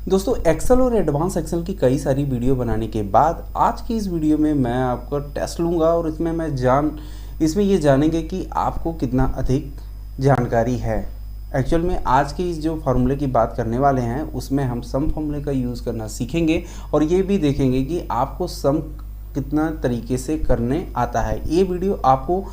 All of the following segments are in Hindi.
दोस्तों एक्सेल और एडवांस एक्सेल की कई सारी वीडियो बनाने के बाद आज की इस वीडियो में मैं आपका टेस्ट लूँगा और इसमें ये जानेंगे कि आपको कितना अधिक जानकारी है। एक्चुअल में आज की इस जो फार्मूले की बात करने वाले हैं उसमें हम सम फार्मूले का यूज़ करना सीखेंगे और ये भी देखेंगे कि आपको सम कितना तरीके से करने आता है। ये वीडियो आपको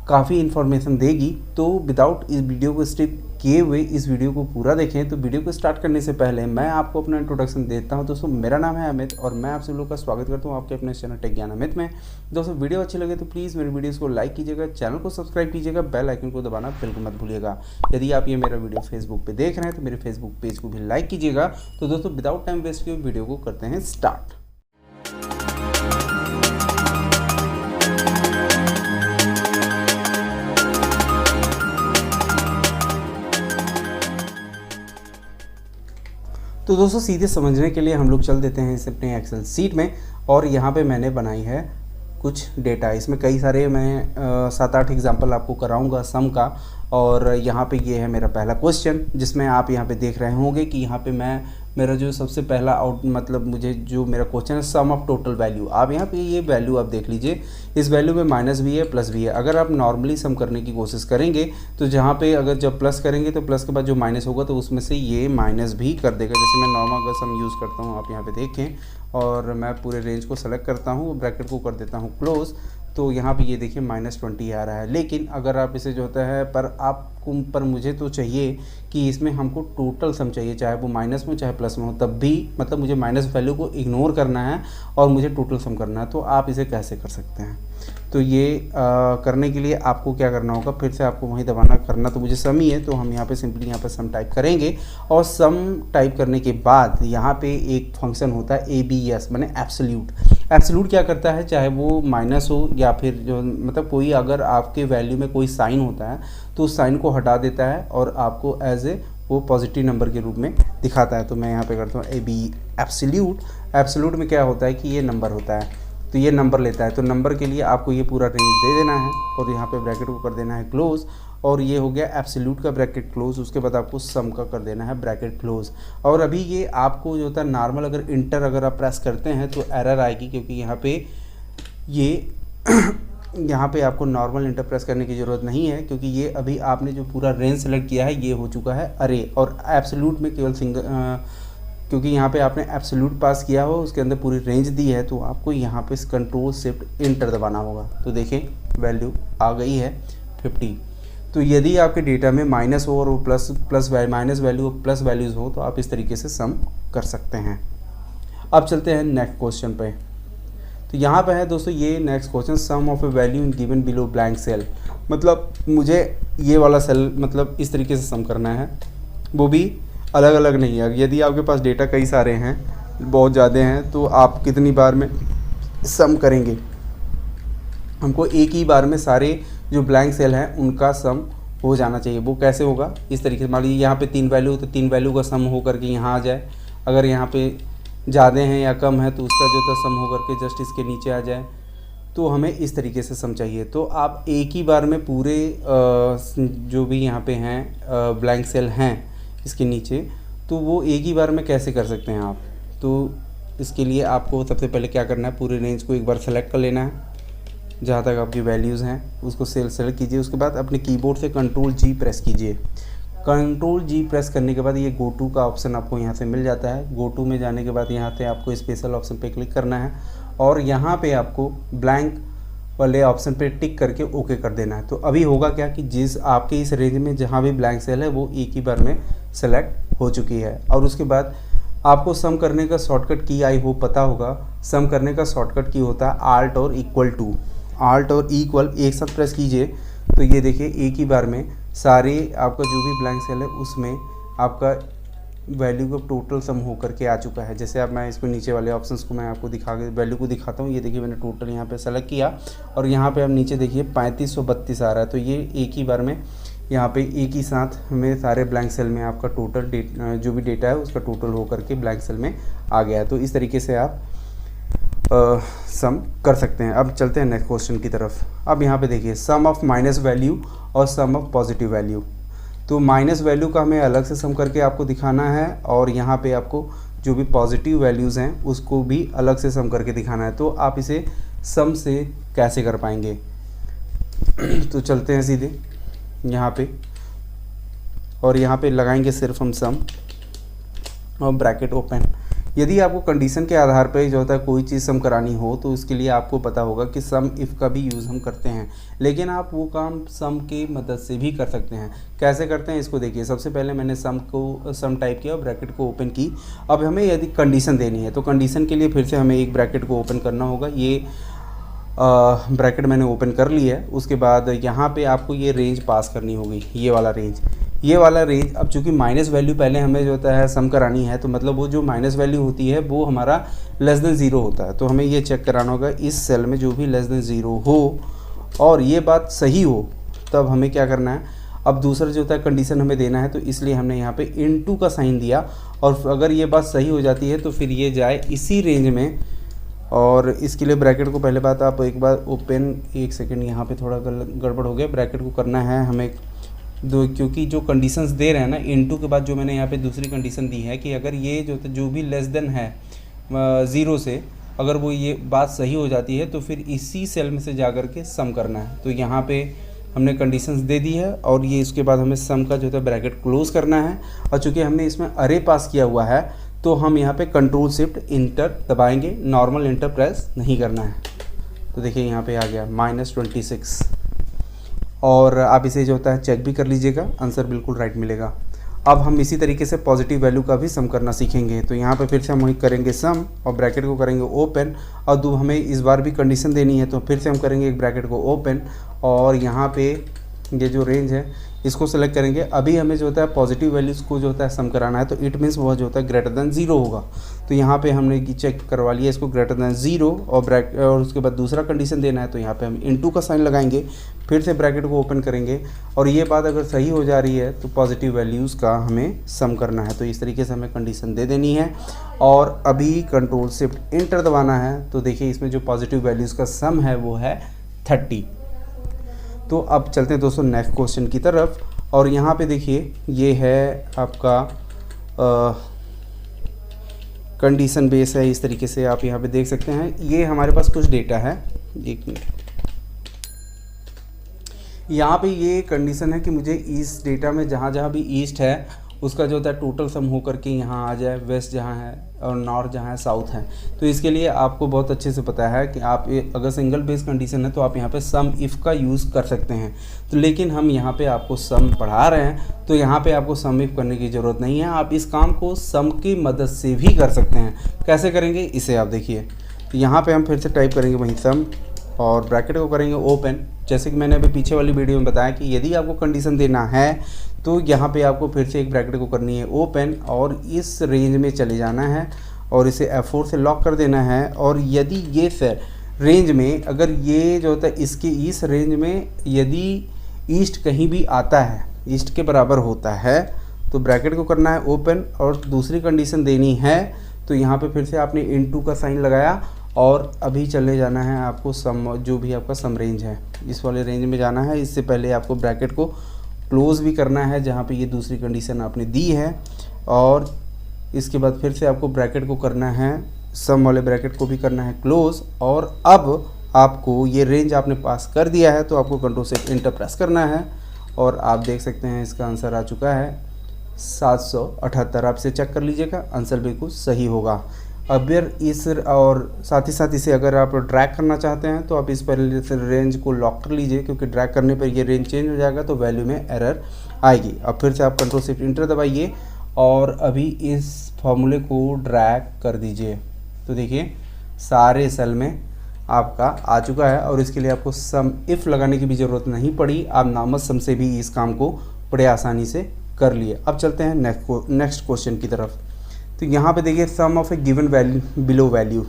काफ़ी इन्फॉर्मेशन देगी, तो विदाउट इस वीडियो को स्किप किए हुए इस वीडियो को पूरा देखें। तो वीडियो को स्टार्ट करने से पहले मैं आपको अपना इंट्रोडक्शन देता हूं। दोस्तों मेरा नाम है अमित और मैं आप सब लोगों का स्वागत करता हूं आपके अपने चैनल टेक ज्ञान अमित में। दोस्तों वीडियो अच्छी लगे तो प्लीज़ मेरे वीडियोस को लाइक कीजिएगा, चैनल को सब्सक्राइब कीजिएगा, बेल आइकन को दबाना बिल्कुल मत भूलिएगा। यदि आप ये मेरा वीडियो फेसबुक पर देख रहे हैं तो मेरे फेसबुक पेज को भी लाइक कीजिएगा। तो दोस्तों विदाउट टाइम वेस्ट किए वीडियो को करते हैं स्टार्ट। तो दोस्तों सीधे समझने के लिए हम लोग चल देते हैं इस अपने एक्सेल सीट में और यहाँ पे मैंने बनाई है कुछ डेटा। इसमें कई सारे मैं 7-8 एग्जांपल आपको कराऊंगा सम का। और यहाँ पे ये है मेरा पहला क्वेश्चन जिसमें आप यहाँ पे देख रहे होंगे कि यहाँ पे मेरा जो सबसे पहला मुझे जो मेरा क्वेश्चन है सम ऑफ टोटल वैल्यू। आप यहाँ पे ये वैल्यू आप देख लीजिए, इस वैल्यू में माइनस भी है प्लस भी है। अगर आप नॉर्मली सम करने की कोशिश करेंगे तो जहाँ पे अगर जब प्लस करेंगे तो प्लस के बाद जो माइनस होगा तो उसमें से ये माइनस भी कर देगा। जैसे मैं नॉर्मल अगर सम यूज़ करता हूँ, आप यहाँ पे देखें और मैं पूरे रेंज को सेलेक्ट करता हूँ, ब्रैकेट को कर देता हूँ क्लोज, तो यहाँ पे ये देखिए -20 आ रहा है। लेकिन अगर आप इसे जो होता है पर मुझे तो चाहिए कि इसमें हमको टोटल सम चाहिए, चाहे वो माइनस में चाहे प्लस में हो, तब भी मतलब मुझे माइनस वैल्यू को इग्नोर करना है और मुझे टोटल सम करना है। तो आप इसे कैसे कर सकते हैं? तो ये करने के लिए आपको क्या करना होगा, फिर से आपको वहीं दबाना, करना तो मुझे सम ही है। तो हम यहाँ पे सिंपली यहाँ पे सम टाइप करेंगे और सम टाइप करने के बाद यहाँ पे एक फंक्शन होता है ABS माने एब्सोल्यूट। एब्सोल्यूट क्या करता है, चाहे वो माइनस हो या फिर जो मतलब कोई अगर आपके वैल्यू में कोई साइन होता है तो उस साइन को हटा देता है और आपको एज ए वो पॉजिटिव नंबर के रूप में दिखाता है। तो मैं यहाँ पे करता हूँ AB एब्सोल्यूट। एब्सोल्यूट में क्या होता है कि ये नंबर होता है, तो ये नंबर लेता है। तो नंबर के लिए आपको ये पूरा रेंज दे देना है और यहाँ पे ब्रैकेट को कर देना है क्लोज। और ये हो गया एब्सोल्यूट का ब्रैकेट क्लोज। उसके बाद आपको सम का कर देना है ब्रैकेट क्लोज। और अभी ये आपको जो होता है नॉर्मल अगर इंटर अगर आप प्रेस करते हैं तो एरर आएगी, क्योंकि यहाँ पे ये यहाँ पे आपको नॉर्मल इंटर प्रेस करने की ज़रूरत नहीं है, क्योंकि ये अभी आपने जो पूरा रेंज सेलेक्ट किया है ये हो चुका है अरे। और एब्सोल्यूट में केवल क्योंकि यहाँ पे आपने एब्सोल्यूट पास किया हो, उसके अंदर पूरी रेंज दी है, तो आपको यहाँ पे कंट्रोल शिफ्ट इंटर दबाना होगा। तो देखें वैल्यू आ गई है 50। तो यदि आपके डेटा में माइनस हो और वो माइनस वैल्यू प्लस वैल्यूज़ हो तो आप इस तरीके से सम कर सकते हैं। अब चलते हैं नेक्स्ट क्वेश्चन पे। तो यहाँ पे है दोस्तों ये next question, sum of a value in given below blank cell. मतलब मुझे ये वाला सेल मतलब इस तरीके से सम करना है, वो भी अलग अलग नहीं है। यदि आपके पास डेटा कई सारे हैं, बहुत ज़्यादा हैं, तो आप कितनी बार में सम करेंगे? हमको एक ही बार में सारे जो ब्लैंक सेल हैं उनका सम हो जाना चाहिए। वो कैसे होगा? इस तरीके से मान लीजिए यहाँ पे 3 वैल्यू, तो 3 वैल्यू का सम हो करके यहाँ आ जाए। अगर यहाँ पे ज़्यादा हैं या कम है तो उसका जो था सम हो करके जस्ट इसके नीचे आ जाए। तो हमें इस तरीके से सम चाहिए। तो आप एक ही बार में पूरे जो भी यहाँ पे हैं ब्लैंक सेल हैं इसके नीचे, तो वो एक ही बार में कैसे कर सकते हैं आप? तो इसके लिए आपको सबसे पहले क्या करना है, पूरे रेंज को एक बार सेलेक्ट कर लेना है, जहाँ तक आपकी वैल्यूज़ हैं उसको सेलेक्ट कीजिए। उसके बाद अपने कीबोर्ड से Ctrl+G प्रेस कीजिए। Ctrl+G प्रेस करने के बाद ये गो टू का ऑप्शन आपको यहाँ से मिल जाता है। गो टू में जाने के बाद यहाँ से आपको स्पेशल ऑप्शन पे क्लिक करना है और यहाँ पे आपको ब्लैंक वाले ऑप्शन पे टिक करके ओके कर देना है। तो अभी होगा क्या कि जिस आपके इस रेंज में जहाँ भी ब्लैंक सेल है वो एक ही बार में सेलेक्ट हो चुकी है। और उसके बाद आपको सम करने का शॉर्टकट की आई होप पता होगा। सम करने का शॉर्टकट की होता है आल्ट और इक्वल टू। आल्ट और इक्वल एक साथ प्रेस कीजिए तो ये देखिए एक ही बार में सारे आपका जो भी ब्लैंक सेल है उसमें आपका वैल्यू का टोटल सम हो करके आ चुका है। जैसे अब मैं इसको नीचे वाले ऑप्शंस को मैं आपको वैल्यू को दिखाता हूँ। ये देखिए मैंने टोटल यहाँ पे सेलेक्ट किया और यहाँ पे अब नीचे देखिए 3532 आ रहा है। तो ये एक ही बार में यहाँ पे एक ही साथ में सारे ब्लैंक सेल में आपका टोटल जो भी डेटा है उसका टोटल हो करके ब्लैंक सेल में आ गया है। तो इस तरीके से आप सम कर सकते हैं। अब चलते हैं नेक्स्ट क्वेश्चन की तरफ। अब यहाँ पे देखिए सम ऑफ माइनस वैल्यू और सम ऑफ पॉजिटिव वैल्यू। तो माइनस वैल्यू का हमें अलग से सम करके आपको दिखाना है, और यहाँ पे आपको जो भी पॉजिटिव वैल्यूज़ हैं उसको भी अलग से सम करके दिखाना है। तो आप इसे सम से कैसे कर पाएंगे? तो चलते हैं सीधे यहाँ पे, और यहाँ पे लगाएंगे सिर्फ हम सम और ब्रैकेट ओपन। यदि आपको कंडीशन के आधार पर जो होता है कोई चीज़ सम करानी हो तो उसके लिए आपको पता होगा कि सम इफ़ का भी यूज़ हम करते हैं, लेकिन आप वो काम सम की मदद से भी कर सकते हैं। कैसे करते हैं इसको देखिए। सबसे पहले मैंने सम टाइप किया और ब्रैकेट को ओपन की। अब हमें यदि कंडीशन देनी है तो कंडीशन के लिए फिर से हमें एक ब्रैकेट को ओपन करना होगा। ये ब्रैकेट मैंने ओपन कर लिया है। उसके बाद यहाँ पे आपको ये रेंज पास करनी होगी, ये वाला रेंज। अब चूंकि माइनस वैल्यू पहले हमें जो होता है सम करानी है, तो मतलब वो जो माइनस वैल्यू होती है वो हमारा लेस देन ज़ीरो होता है। तो हमें ये चेक कराना होगा इस सेल में जो भी लेस देन ज़ीरो हो और ये बात सही हो, तब हमें क्या करना है। अब दूसरा जो होता है कंडीशन हमें देना है, तो इसलिए हमने यहाँ पे इनटू का साइन दिया, और अगर ये बात सही हो जाती है तो फिर ये जाए इसी रेंज में। और इसके लिए ब्रैकेट को पहले बात आप एक बार ओपन, एक सेकेंड यहाँ पे थोड़ा गड़बड़ हो गया। ब्रैकेट को करना है हमें दो, क्योंकि जो कंडीशंस दे रहे हैं ना इनटू के बाद जो मैंने यहाँ पे दूसरी कंडीशन दी है कि अगर ये जो भी लेस देन है ज़ीरो से, अगर वो ये बात सही हो जाती है तो फिर इसी सेल में से जा कर के सम करना है। तो यहाँ पे हमने कंडीशंस दे दी है, और ये इसके बाद हमें सम का जो है ब्रैकेट क्लोज़ करना है। और चूँकि हमने इसमें अरे पास किया हुआ है तो हम यहाँ पे कंट्रोल शिफ्ट इंटर दबाएंगे, नॉर्मल इंटर प्रेस नहीं करना है। तो देखिए यहाँ पे आ गया -26, और आप इसे जो होता है चेक भी कर लीजिएगा, आंसर बिल्कुल राइट मिलेगा। अब हम इसी तरीके से पॉजिटिव वैल्यू का भी सम करना सीखेंगे। तो यहाँ पे फिर से हम वही करेंगे सम, और ब्रैकेट को करेंगे ओपन, और हमें इस बार भी कंडीशन देनी है तो फिर से हम करेंगे एक ब्रैकेट को ओपन, और यहाँ पे ये जो रेंज है इसको सेलेक्ट करेंगे। अभी हमें जो होता है पॉजिटिव वैल्यूज़ को जो होता है सम कराना है, तो इट मीन्स वह जो होता है ग्रेटर देन ज़ीरो होगा। तो यहाँ पे हमने चेक करवा लिया इसको ग्रेटर देन ज़ीरो, और उसके बाद दूसरा कंडीशन देना है, तो यहाँ पे हम इनटू का साइन लगाएंगे, फिर से ब्रैकेट को ओपन करेंगे, और ये बात अगर सही हो जा रही है तो पॉजिटिव वैल्यूज़ का हमें सम करना है। तो इस तरीके से हमें कंडीशन दे देनी है, और अभी कंट्रोल शिफ्ट इंटर दबाना है। तो देखिए इसमें जो पॉजिटिव वैल्यूज़ का सम है वो है 30। तो अब चलते हैं दोस्तों नेक्स्ट क्वेश्चन की तरफ, और यहाँ पे देखिए ये है आपका कंडीशन बेस है। इस तरीके से आप यहाँ पे देख सकते हैं, ये हमारे पास कुछ डेटा है। एक मिनट, यहाँ पे ये कंडीशन है कि मुझे इस डेटा में जहाँ जहाँ भी ईस्ट है उसका जो होता है टोटल सम हो करके यहाँ आ जाए, वेस्ट जहाँ है और नॉर्थ जहाँ है, साउथ है। तो इसके लिए आपको बहुत अच्छे से पता है कि आप अगर सिंगल बेस कंडीशन है तो आप यहाँ पे सम इफ़ का यूज़ कर सकते हैं। तो लेकिन हम यहाँ पे आपको सम पढ़ा रहे हैं, तो यहाँ पे आपको सम इफ़ करने की ज़रूरत नहीं है। आप इस काम को सम की मदद से भी कर सकते हैं। कैसे करेंगे इसे आप देखिए। तो यहाँ पर हम फिर से टाइप करेंगे वहीं सम, और ब्रैकेट को करेंगे ओपन। जैसे कि मैंने अभी पीछे वाली वीडियो में बताया कि यदि आपको कंडीशन देना है तो यहाँ पे आपको फिर से एक ब्रैकेट को करनी है ओपन, और इस रेंज में चले जाना है, और इसे F4 से लॉक कर देना है। और यदि ये सर रेंज में, अगर ये जो होता है इसके इस रेंज में यदि ईस्ट कहीं भी आता है, ईस्ट के बराबर होता है, तो ब्रैकेट को करना है ओपन, और दूसरी कंडीशन देनी है। तो यहाँ पे फिर से आपने इनटू का साइन लगाया, और अभी चले जाना है आपको सम, जो भी आपका सम रेंज है इस वाले रेंज में जाना है। इससे पहले आपको ब्रैकेट को क्लोज़ भी करना है जहाँ पे ये दूसरी कंडीशन आपने दी है, और इसके बाद फिर से आपको ब्रैकेट को करना है, सम वाले ब्रैकेट को भी करना है क्लोज़। और अब आपको ये रेंज आपने पास कर दिया है, तो आपको कंट्रोल से इंटर प्रेस करना है, और आप देख सकते हैं इसका आंसर आ चुका है 778। आप इसे चेक कर लीजिएगा, आंसर बिल्कुल सही होगा। अगर इस और साथ ही साथ इसे अगर आप ड्रैग करना चाहते हैं तो आप इस पहले से रेंज को लॉक कर लीजिए, क्योंकि ड्रैग करने पर ये रेंज चेंज हो जाएगा तो वैल्यू में एरर आएगी। अब फिर से आप कंट्रोल शिफ्ट इंटर दबाइए, और अभी इस फॉर्मूले को ड्रैग कर दीजिए। तो देखिए सारे सेल में आपका आ चुका है, और इसके लिए आपको सम इफ़ लगाने की भी ज़रूरत नहीं पड़ी। आप नामत सम से भी इस काम को बड़े आसानी से कर लिए। अब चलते हैं नेक्स्ट क्वेश्चन की तरफ। तो यहाँ पे देखिए sum of a given value below value.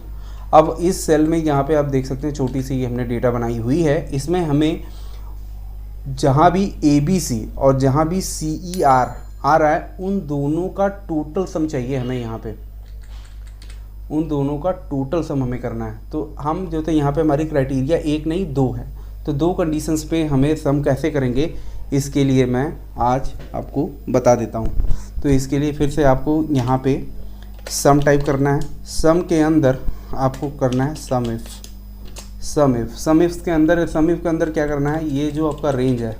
अब इस सेल में यहाँ पे आप देख सकते हैं छोटी सी हमने डेटा बनाई हुई है। इसमें हमें जहाँ भी ABC और जहाँ भी CER आ रहा है उन दोनों का टोटल सम चाहिए हमें। यहाँ पे उन दोनों का टोटल सम हमें करना है। तो हम जो थे यहाँ पे हमारी क्राइटेरिया एक नहीं दो है, तो दो कंडीशंस पे हमें सम कैसे करेंगे इसके लिए मैं आज आपको बता देता हूँ। तो इसके लिए फिर से आपको यहाँ पे सम टाइप करना है। सम के अंदर आपको करना है सम इफ के अंदर क्या करना है, ये जो आपका रेंज है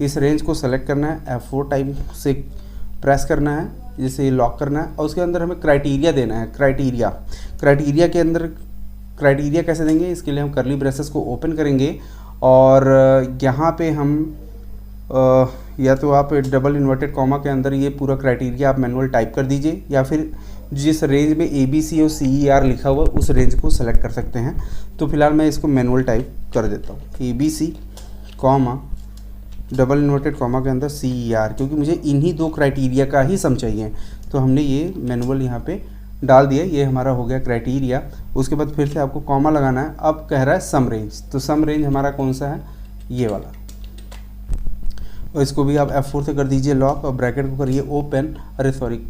इस रेंज को सेलेक्ट करना है, F4 टाइप से प्रेस करना है, जैसे ये लॉक करना है और उसके अंदर हमें क्राइटेरिया देना है। क्राइटेरिया के अंदर क्राइटेरिया कैसे देंगे, इसके लिए हम करली ब्रेसेस को ओपन करेंगे और यहाँ पे हम या तो आप डबल इन्वर्टेड कॉमा के अंदर ये पूरा क्राइटेरिया आप मैनुअल टाइप कर दीजिए, या फिर जिस रेंज में ABC और CER लिखा हुआ उस रेंज को सेलेक्ट कर सकते हैं। तो फिलहाल मैं इसको मैनुअल टाइप कर देता हूँ, ABC comma double inverted comma के अंदर CER, क्योंकि मुझे इन्हीं दो क्राइटेरिया का ही सम चाहिए। तो हमने ये मैनुअल यहाँ पे डाल दिया, ये हमारा हो गया क्राइटेरिया। उसके बाद फिर से आपको कॉमा लगाना है। अब कह रहा है सम रेंज, तो सम रेंज हमारा कौन सा है, ये वाला, और इसको भी आप F4 से कर दीजिए लॉक और ब्रैकेट को करिए ओपन,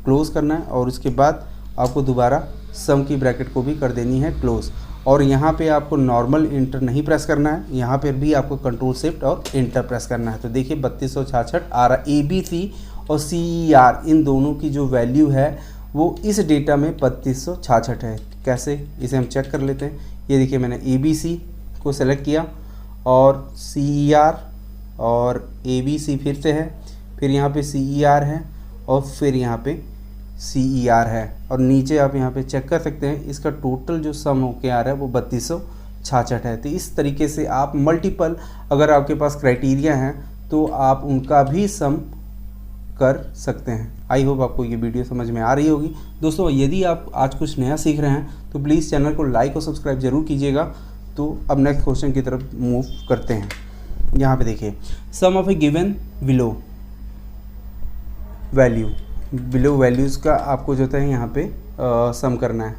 क्लोज करना है। और उसके बाद आपको दोबारा सम की ब्रैकेट को भी कर देनी है क्लोज। और यहाँ पे आपको नॉर्मल इंटर नहीं प्रेस करना है, यहाँ पर भी आपको कंट्रोल शिफ्ट और इंटर प्रेस करना है। तो देखिए 3266 आ रहा। ABC और CER इन दोनों की जो वैल्यू है वो इस डेटा में 3266 है। कैसे, इसे हम चेक कर लेते हैं। ये देखिए मैंने ABC को सेलेक्ट किया और CER और ABC फिर से है, फिर यहाँ पे CER है और फिर यहाँ पे CER है, और नीचे आप यहाँ पे चेक कर सकते हैं इसका टोटल जो सम होके आ रहा है वो 3266 है। तो इस तरीके से आप मल्टीपल, अगर आपके पास क्राइटेरिया हैं तो आप उनका भी सम कर सकते हैं। आई होप आपको ये वीडियो समझ में आ रही होगी। दोस्तों यदि आप आज कुछ नया सीख रहे हैं तो प्लीज़ चैनल को लाइक और सब्सक्राइब जरूर कीजिएगा। तो अब नेक्स्ट क्वेश्चन की तरफ मूव करते हैं। यहाँ पे देखिए sum of a given below values का आपको जो है यहाँ पे सम करना है।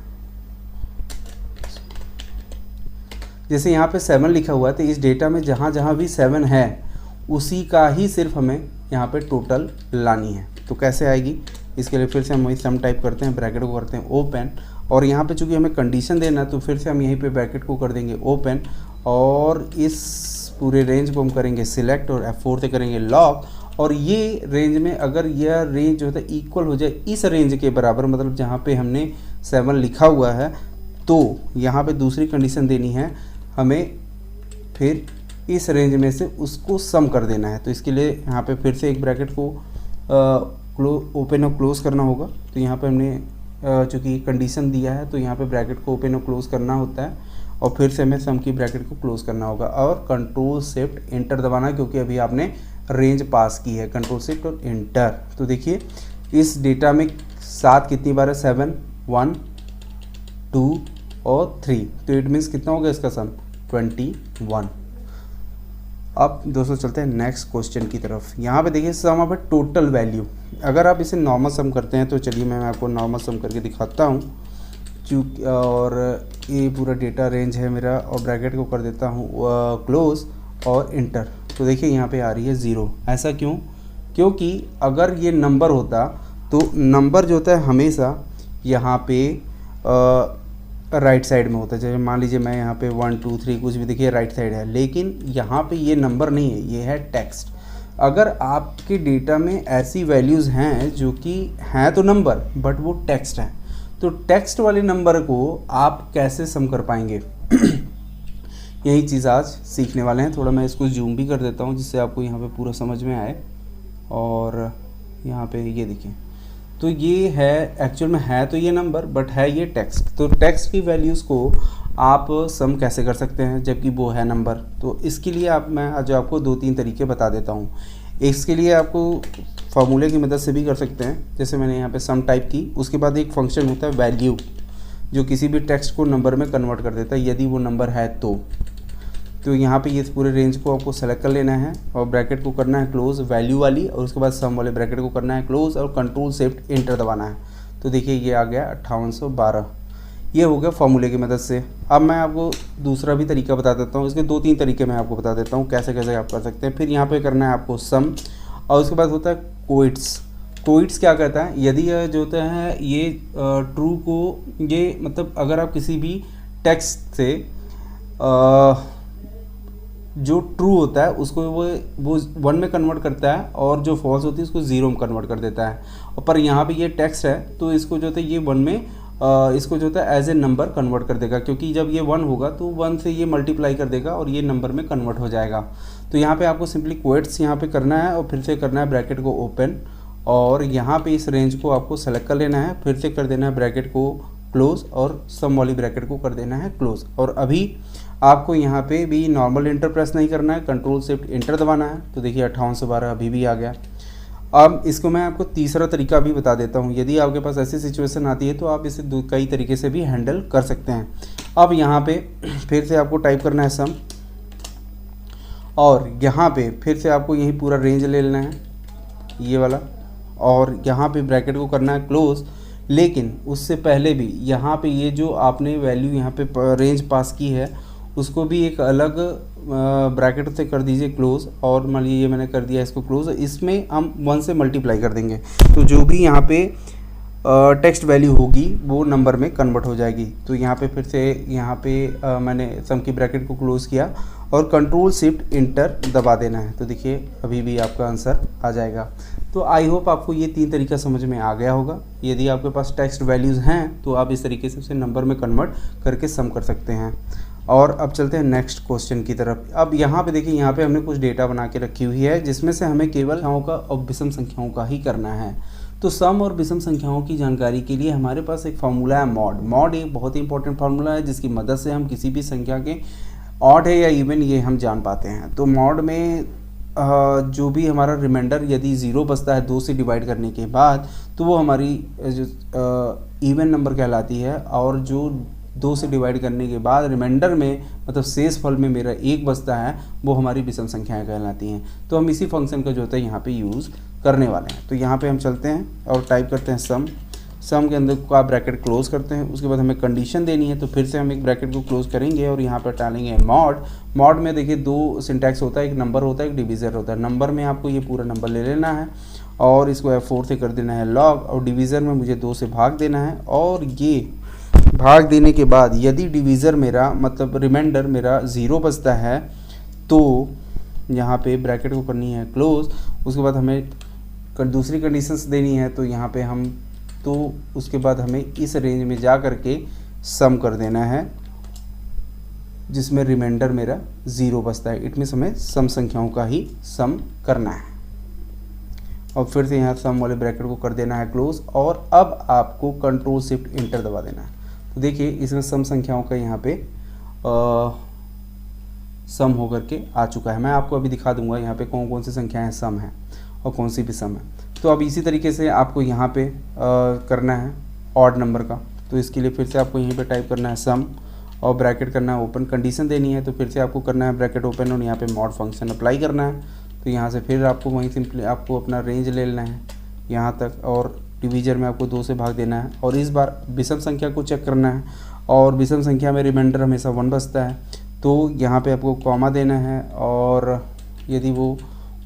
जैसे यहाँ पे 7 लिखा हुआ है तो इस डेटा में जहाँ जहाँ भी 7 है उसी का ही सिर्फ हमें यहाँ पे टोटल लानी है। तो कैसे आएगी, इसके लिए फिर से हम वही सम टाइप करते हैं, ब्रैकेट को करते हैं ओपन, और यहाँ पे चूँकि हमें कंडीशन देना है तो फिर से हम यहीं पे ब्रैकेट को कर देंगे ओपन, और इस पूरे रेंज को हम करेंगे सिलेक्ट और F4 से करेंगे लॉक। और ये रेंज में अगर यह रेंज जो है इक्वल हो जाए इस रेंज के बराबर, मतलब जहाँ पे हमने 7 लिखा हुआ है, तो यहाँ पे दूसरी कंडीशन देनी है हमें, फिर इस रेंज में से उसको सम कर देना है। तो इसके लिए यहाँ पे फिर से एक ब्रैकेट को ओपन और क्लोज़ करना होगा। तो यहाँ पे हमने चूँकि कंडीशन दिया है तो यहाँ पे ब्रैकेट को ओपन और क्लोज़ करना होता है, और फिर से हमें सम की ब्रैकेट को क्लोज़ करना होगा और कंट्रोल शिफ्ट इंटर दबाना है, क्योंकि अभी आपने रेंज पास की है। कंट्रोल शिफ्ट और इंटर। तो देखिए इस डेटा में 7 कितनी बार है, 7, 1, 2 और 3, तो इट मीन्स कितना होगा इसका सम 21। अब दोस्तों चलते हैं नेक्स्ट क्वेश्चन की तरफ। यहाँ पे देखिए sum of A total value. अगर आप इसे नॉर्मल सम करते हैं तो चलिए मैं आपको नॉर्मल सम करके दिखाता हूँ। चूँकि और ये पूरा डेटा रेंज है मेरा, और ब्रैकेट को कर देता हूँ क्लोज और इंटर। तो देखिए यहाँ पे आ रही है 0। ऐसा क्यों, क्योंकि अगर ये नंबर होता तो नंबर जो होता है हमेशा यहाँ पे राइट साइड में होता है। जैसे मान लीजिए मैं यहाँ पे 1, 2, 3 कुछ भी देखिए राइट साइड है, लेकिन यहाँ पे ये नंबर नहीं है, ये है टेक्स्ट। अगर आपके डेटा में ऐसी वैल्यूज़ हैं जो कि हैं तो नंबर बट वो टेक्स्ट है, तो टेक्स्ट वाले नंबर को आप कैसे सम कर पाएंगे यही चीज़ आज सीखने वाले हैं। थोड़ा मैं इसको जूम भी कर देता हूँ जिससे आपको यहाँ पे पूरा समझ में आए। और यहाँ पे ये देखिए, तो ये है एक्चुअल में है तो ये नंबर बट है ये टेक्स्ट। तो टेक्स्ट की वैल्यूज़ को आप सम कैसे कर सकते हैं जबकि वो है नंबर। तो इसके लिए मैं आज आपको 2-3 तरीके बता देता हूँ। इसके लिए आपको फार्मूले की मदद से भी कर सकते हैं, जैसे मैंने यहाँ पे सम टाइप की, उसके बाद एक फंक्शन होता है वैल्यू जो किसी भी टेक्स्ट को नंबर में कन्वर्ट कर देता है यदि वो नंबर है तो यहाँ पे ये पूरे रेंज को आपको सेलेक्ट कर लेना है और ब्रैकेट को करना है क्लोज वैल्यू वाली, और उसके बाद सम वाले ब्रैकेट को करना है क्लोज और कंट्रोल शिफ्ट इंटर दबाना है। तो देखिए ये आ गया 5812। ये हो गया फॉर्मूले की मदद से। अब मैं आपको दूसरा भी तरीका बता देता हूँ। इसके 2-3 तरीके मैं आपको बता देता हूँ कैसे कैसे आप कर सकते हैं। फिर यहाँ पे करना है आपको सम, और उसके बाद होता है कोइट्स क्या कहता है, यदि यह जो होता है ये ट्रू को, ये मतलब अगर आप किसी भी टेक्स्ट से जो ट्रू होता है उसको वो 1 में कन्वर्ट करता है, और जो फॉल्स होती है उसको 0 में कन्वर्ट कर देता है। और पर यहाँ पे ये टेक्स्ट है तो इसको जो होता है ये 1 में इसको जो होता है एज ए नंबर कन्वर्ट कर देगा, क्योंकि जब ये 1 होगा तो 1 से ये मल्टीप्लाई कर देगा और ये नंबर में कन्वर्ट हो जाएगा। तो यहाँ पे आपको सिंपली क्वोट्स यहाँ पे करना है और फिर से करना है ब्रैकेट को ओपन, और यहाँ पे इस रेंज को आपको सेलेक्ट कर लेना है, फिर से कर देना है ब्रैकेट को क्लोज और सम वाली ब्रैकेट को कर देना है क्लोज। और अभी आपको यहाँ पे भी नॉर्मल इंटर प्रेस नहीं करना है, कंट्रोल शिफ्ट इंटर दबाना है। तो देखिए 5812 अभी भी आ गया। अब इसको मैं आपको तीसरा तरीका भी बता देता हूँ। यदि आपके पास ऐसी सिचुएशन आती है तो आप इसे कई तरीके से भी हैंडल कर सकते हैं। अब यहाँ पे फिर से आपको टाइप करना है सम, और यहाँ पे फिर से आपको यही पूरा रेंज ले लेना है ये वाला, और यहाँ पे ब्रैकेट को करना है क्लोज। लेकिन उससे पहले भी यहाँ पे ये जो आपने वैल्यू यहाँ पे रेंज पास की है उसको भी एक अलग ब्रैकेट से कर दीजिए क्लोज, और मान लीजिए ये मैंने कर दिया इसको क्लोज। इसमें हम 1 से मल्टीप्लाई कर देंगे तो जो भी यहाँ पे टेक्स्ट वैल्यू होगी वो नंबर में कन्वर्ट हो जाएगी। तो यहाँ पे फिर से यहाँ पे मैंने सम की ब्रैकेट को क्लोज किया और कंट्रोल शिफ्ट इंटर दबा देना है। तो देखिए अभी भी आपका आंसर आ जाएगा। तो आई होप आपको ये 3 तरीका समझ में आ गया होगा। यदि आपके पास टेक्स्ट वैल्यूज़ हैं तो आप इस तरीके से उसे नंबर में कन्वर्ट करके सम कर सकते हैं। और अब चलते हैं नेक्स्ट क्वेश्चन की तरफ। अब यहाँ पे देखिए यहाँ पे हमने कुछ डेटा बना के रखी हुई है जिसमें से हमें केवल संख्याओं का और विषम संख्याओं का ही करना है। तो सम और विषम संख्याओं की जानकारी के लिए हमारे पास एक फार्मूला है मॉड। मॉड एक बहुत ही इंपॉर्टेंट फार्मूला है जिसकी मदद से हम किसी भी संख्या के ऑड है या इवन ये हम जान पाते हैं। तो मॉड में जो भी हमारा रिमाइंडर यदि 0 बचता है 2 से डिवाइड करने के बाद तो वो हमारी जो इवन नंबर कहलाती है, और जो 2 से डिवाइड करने के बाद रिमाइंडर में मतलब शेष फल में मेरा 1 बचता है वो हमारी विषम संख्याएं कहलाती हैं। तो हम इसी फंक्शन का जो होता है यहाँ पे यूज़ करने वाले हैं। तो यहाँ पे हम चलते हैं और टाइप करते हैं सम। सम के अंदर का ब्रैकेट क्लोज करते हैं, उसके बाद हमें कंडीशन देनी है तो फिर से हम एक ब्रैकेट को क्लोज करेंगे और यहाँ पर डालेंगे मॉड। मॉड में देखिए 2 सिंटैक्स होता है, एक नंबर होता है एक डिवीज़र होता है। नंबर में आपको ये पूरा नंबर ले लेना है और इसको F4 से कर देना है लॉग, और डिवीज़र में मुझे 2 से भाग देना है। और ये भाग देने के बाद यदि डिवीज़र मेरा मतलब रिमाइंडर मेरा 0 बचता है तो यहाँ पे ब्रैकेट को करनी है क्लोज। उसके बाद हमें दूसरी कंडीशंस देनी है तो यहाँ पे हम तो उसके बाद हमें इस रेंज में जा करके सम कर देना है जिसमें रिमाइंडर मेरा 0 बचता है। इट मीन्स हमें सम संख्याओं का ही सम करना है। और फिर से यहाँ सम वाले ब्रैकेट को कर देना है क्लोज, और अब आपको कंट्रोल शिफ्ट इंटर दबा देना है। तो देखिए इसमें सम संख्याओं का यहाँ पे सम होकर के आ चुका है। मैं आपको अभी दिखा दूंगा यहाँ पे कौन कौन सी संख्याएं सम है और कौन सी भी सम है। तो अब इसी तरीके से आपको यहाँ पे करना है ऑड नंबर का। तो इसके लिए फिर से आपको यहीं पे टाइप करना है सम और ब्रैकेट करना है ओपन, कंडीशन देनी है तो फिर से आपको करना है ब्रैकेट ओपन और यहाँ पे मॉड फंक्शन अप्लाई करना है। तो यहाँ से फिर आपको वहीं सिंपली आपको अपना रेंज ले लेना है यहाँ तक, और डिवीजर में आपको 2 से भाग देना है। और इस बार विषम संख्या को चेक करना है, और विषम संख्या में रिमाइंडर हमेशा 1 बचता है तो यहाँ पे आपको कॉमा देना है, और यदि वो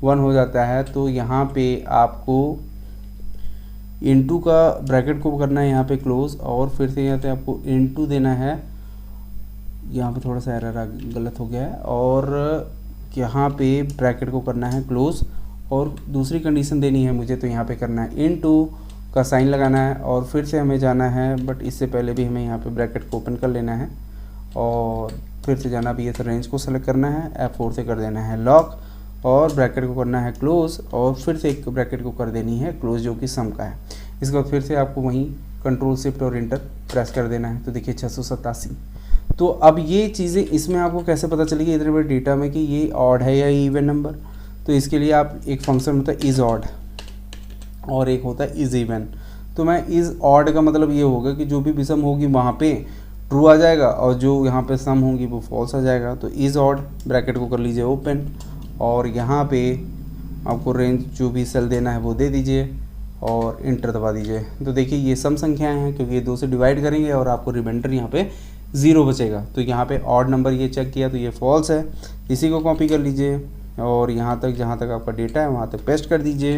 1 हो जाता है तो यहाँ पे आपको इनटू का ब्रैकेट को करना है यहाँ पे क्लोज, और फिर से यहाँ पे आपको इनटू देना है। यहाँ पे थोड़ा सा एरर गलत हो गया है, और यहाँ पे ब्रैकेट को करना है क्लोज, और दूसरी कंडीशन देनी है मुझे तो यहाँ पे करना है इनटू का साइन लगाना है, और फिर से हमें जाना है बट इससे पहले भी हमें यहाँ पे ब्रैकेट को ओपन कर लेना है और फिर से जाना भी है तो रेंज को सेलेक्ट करना है, F4 से कर देना है लॉक और ब्रैकेट को करना है क्लोज, और फिर से एक ब्रैकेट को कर देनी है क्लोज जो कि सम का है। इसके बाद फिर से आपको वहीं कंट्रोल शिफ्ट और इंटर प्रेस कर देना है। तो देखिए 687। तो अब ये चीज़ें इसमें आपको कैसे पता चलेगी इतने बड़े डेटा में कि ये ऑड है या इवन नंबर। तो इसके लिए आप एक फंक्शन होता है इज़ ऑड और एक होता है इज़ इवन। तो मैं इज़ ऑड का मतलब ये होगा कि जो भी विषम होगी वहाँ पे ट्रू आ जाएगा और जो यहाँ पे सम होंगी वो फॉल्स आ जाएगा। तो इज़ ऑड ब्रैकेट को कर लीजिए ओपन, और यहाँ पे आपको रेंज जो भी सेल देना है वो दे दीजिए और इंटर दबा दीजिए। तो देखिए ये सम संख्याएं हैं क्योंकि ये 2 से डिवाइड करेंगे और आपको रिमाइंडर यहाँ पे 0 बचेगा। तो यहाँ पे ऑड नंबर ये चेक किया तो ये फॉल्स है। इसी को कॉपी कर लीजिए और यहाँ तक जहाँ तक आपका डेटा है वहाँ तक पेस्ट कर दीजिए।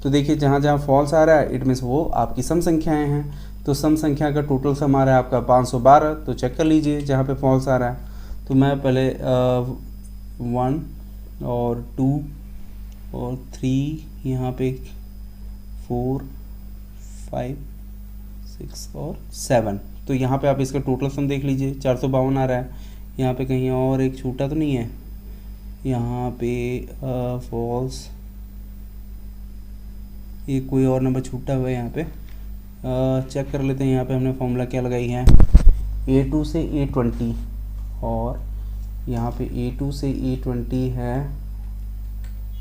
तो देखिए जहाँ जहाँ फॉल्स आ रहा है इट मीन्स वो आपकी सम संख्याएँ हैं। तो सम संख्या का टोटल सम आ रहा है आपका 512। तो चेक कर लीजिए जहाँ पे फॉल्स आ रहा है। तो मैं पहले 1 और 2 और 3, यहाँ पे 4 5 6 और 7। तो यहाँ पे आप इसका टोटल सम देख लीजिए, 452 आ रहा है। यहाँ पे कहीं और एक छूटा तो नहीं है, यहाँ पे फॉल्स, ये कोई और नंबर छूटा हुआ है। यहाँ पे चेक कर लेते हैं। यहाँ पे हमने फॉर्मूला क्या लगाई है, A2 से A20, और यहाँ पे A2 से A20 है।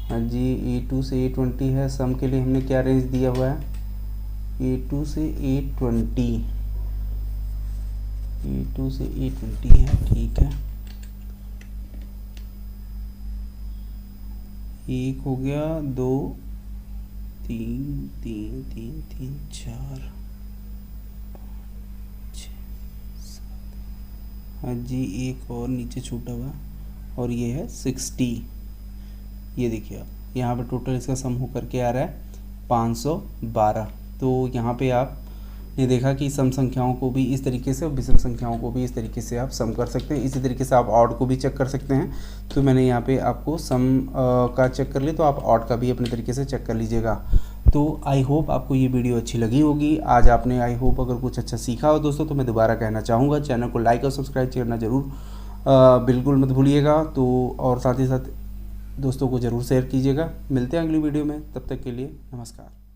हाँ जी, A2 से A20 है। सम के लिए हमने क्या रेंज दिया हुआ है, A2 से A20, A2 से A20 है, ठीक है। एक हो गया, 2 3 3 3 3 4 5 6 7। हाँ जी, एक और नीचे छूटा हुआ, और ये है 60। ये देखिए आप, यहाँ पे टोटल इसका सम होकर के आ रहा है 512। तो यहाँ पे आपने देखा कि सम संख्याओं को भी इस तरीके से और विषम संख्याओं को भी इस तरीके से आप सम कर सकते हैं। इसी तरीके से आप ऑड को भी चेक कर सकते हैं। तो मैंने यहाँ पे आपको सम का चेक कर लिया, तो आप ऑड का भी अपने तरीके से चेक कर लीजिएगा। तो आई होप आपको ये वीडियो अच्छी लगी होगी। आज आपने आई होप अगर कुछ अच्छा सीखा हो दोस्तों, तो मैं दोबारा कहना चाहूँगा, चैनल को लाइक और सब्सक्राइब करना ज़रूर बिल्कुल मत भूलिएगा। तो और साथ ही साथ दोस्तों को ज़रूर शेयर कीजिएगा। मिलते हैं अगली वीडियो में, तब तक के लिए नमस्कार।